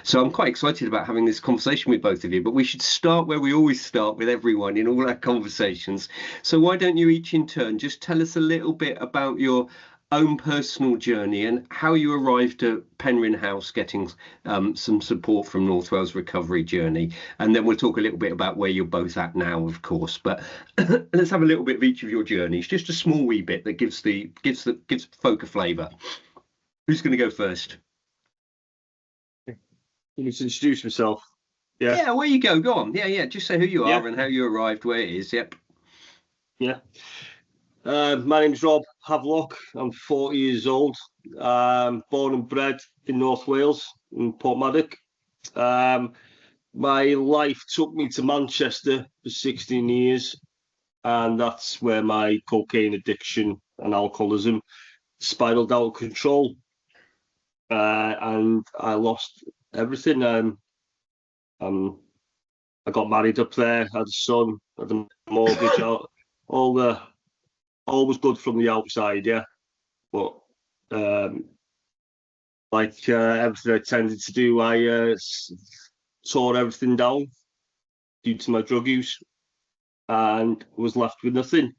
So I'm quite excited about having this conversation with both of you, but we should start where we always start with everyone in all our conversations. So why don't you each in turn just tell us a little bit about your own personal journey and how you arrived at Penrhyn House getting some support from North Wales Recovery Journey. And then we'll talk a little bit about where you're both at now, of course. But let's have a little bit of each of your journeys, just a small wee bit that gives folk a flavour. Who's going to go first? You need to introduce myself. Yeah, where you go. Go on. Yeah. Just say who you are and how you arrived, where it is. Yep. Yeah. My name's Rob Havelock. I'm 40 years old. Born and bred in North Wales, in Porthmadog. My life took me to Manchester for 16 years, and that's where my cocaine addiction and alcoholism spiraled out of control. And I lost everything. I got married up there, had a son, had a mortgage, all was good from the outside, yeah. But everything I tended to do, I tore everything down due to my drug use and was left with nothing.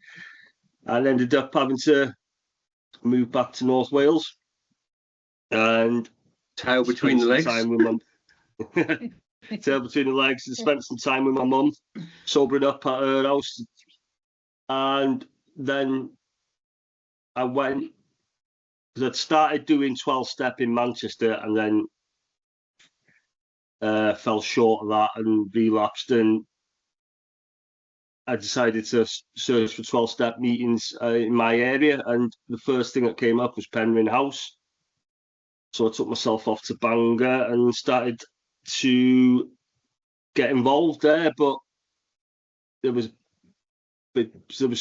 And ended up having to move back to North Wales and tail between the legs. Tail between the legs, and spent some time with my mum, sobering up at her house. And then I went, because I'd started doing 12-step in Manchester and then fell short of that and relapsed. And I decided to search for 12-step meetings in my area. And the first thing that came up was Penrhyn House. So I took myself off to Bangor and started to get involved there. But there was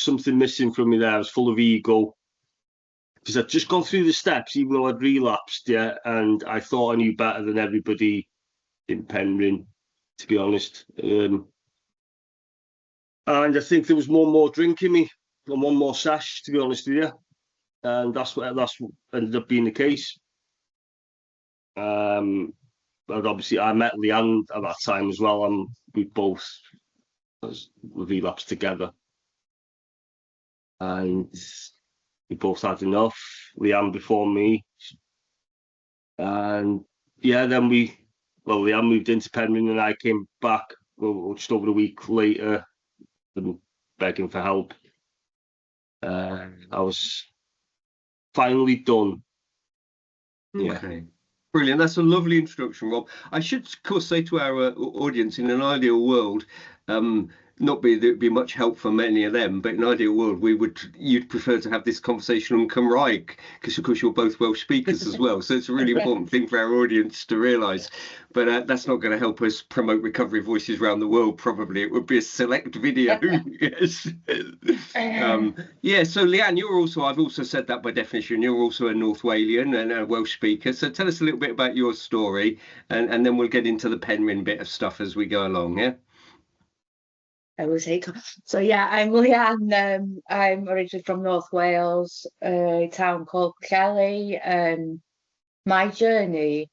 something missing from me there. I was full of ego, because I'd just gone through the steps, even though I'd relapsed, yeah, and I thought I knew better than everybody in Penrhyn, to be honest. And I think there was one more drink in me and one more sash, to be honest with you, and that's what ended up being the case. But obviously, I met Lianne at that time as well, and we both relapsed together, and we both had enough. Lianne before me, and yeah, then Lianne moved into Penrhyn, and I came back just over a week later, and begging for help. I was finally done. Okay. Yeah. Brilliant. That's a lovely introduction, Rob. I should, of course, say to our audience, in an ideal world, not be there'd be much help for many of them, but in an ideal world, you'd prefer to have this conversation on Cymraeg, because of course you're both Welsh speakers as well. So it's a really important thing for our audience to realise. But that's not going to help us promote recovery voices around the world. Probably it would be a select video. Yes. Yeah. So Lianne, I've also said that by definition, you're also a North Walian and a Welsh speaker. So tell us a little bit about your story, and then we'll get into the Penrhyn bit of stuff as we go along. Yeah. So yeah, I'm Lianne. I'm originally from North Wales, a town called Kelly. My journey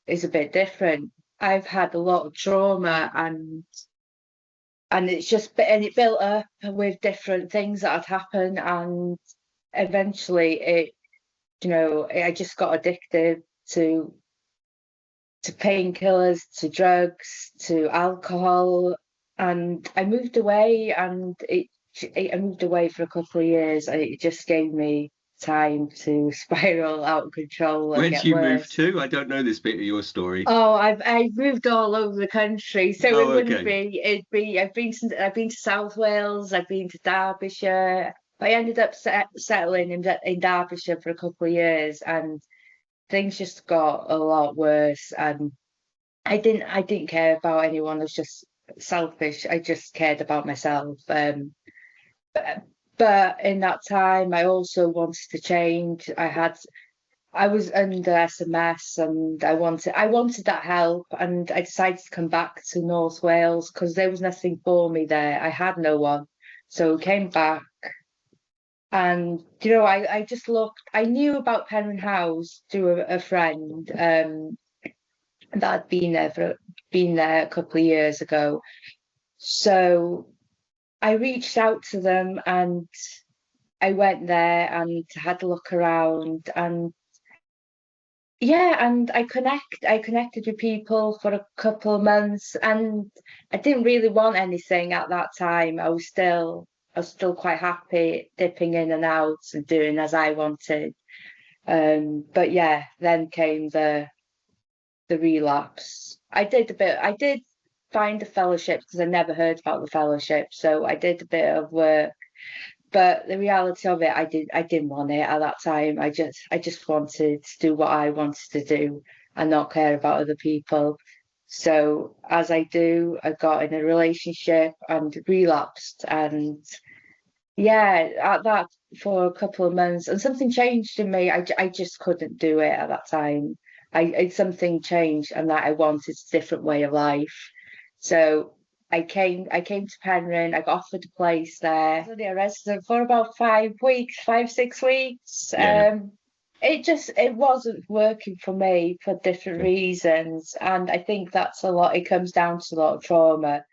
is a bit different. I've had a lot of trauma, and it built up with different things that had happened, and eventually I just got addicted to painkillers, to drugs, to alcohol. And I moved away, and I moved away for a couple of years, and it just gave me time to spiral out of control. Where did you move to? I don't know this bit of your story. Oh, I've moved all over the country, so it wouldn't be. It'd be. I've been to South Wales. I've been to Derbyshire. I ended up settling in Derbyshire for a couple of years, and things just got a lot worse. And I didn't care about anyone. I was just selfish. I just cared about myself. But in that time, I also wanted to change. I was under SMS, and I wanted that help, and I decided to come back to North Wales because there was nothing for me there. I had no one, so came back. And I just looked. I knew about Penrhyn House through a friend. that I'd been there a couple of years ago. So I reached out to them, and I went there and had a look around, and yeah, and I connected with people for a couple of months, and I didn't really want anything at that time. I was still quite happy dipping in and out and doing as I wanted. But yeah, then came the relapse. I did find a fellowship because I never heard about the fellowship, so I did a bit of work. But the reality of it, I didn't want it at that time. I just wanted to do what I wanted to do and not care about other people. So as I do, I got in a relationship and relapsed, and yeah, at that for a couple of months, and something changed in me. I just couldn't do it at that time. Something changed, and that I wanted a different way of life. So I came to Penrhyn. I got offered a place there. I was only a resident for about 5 weeks, 6 weeks. Yeah. It wasn't working for me for different reasons, and I think that's a lot. It comes down to a lot of trauma.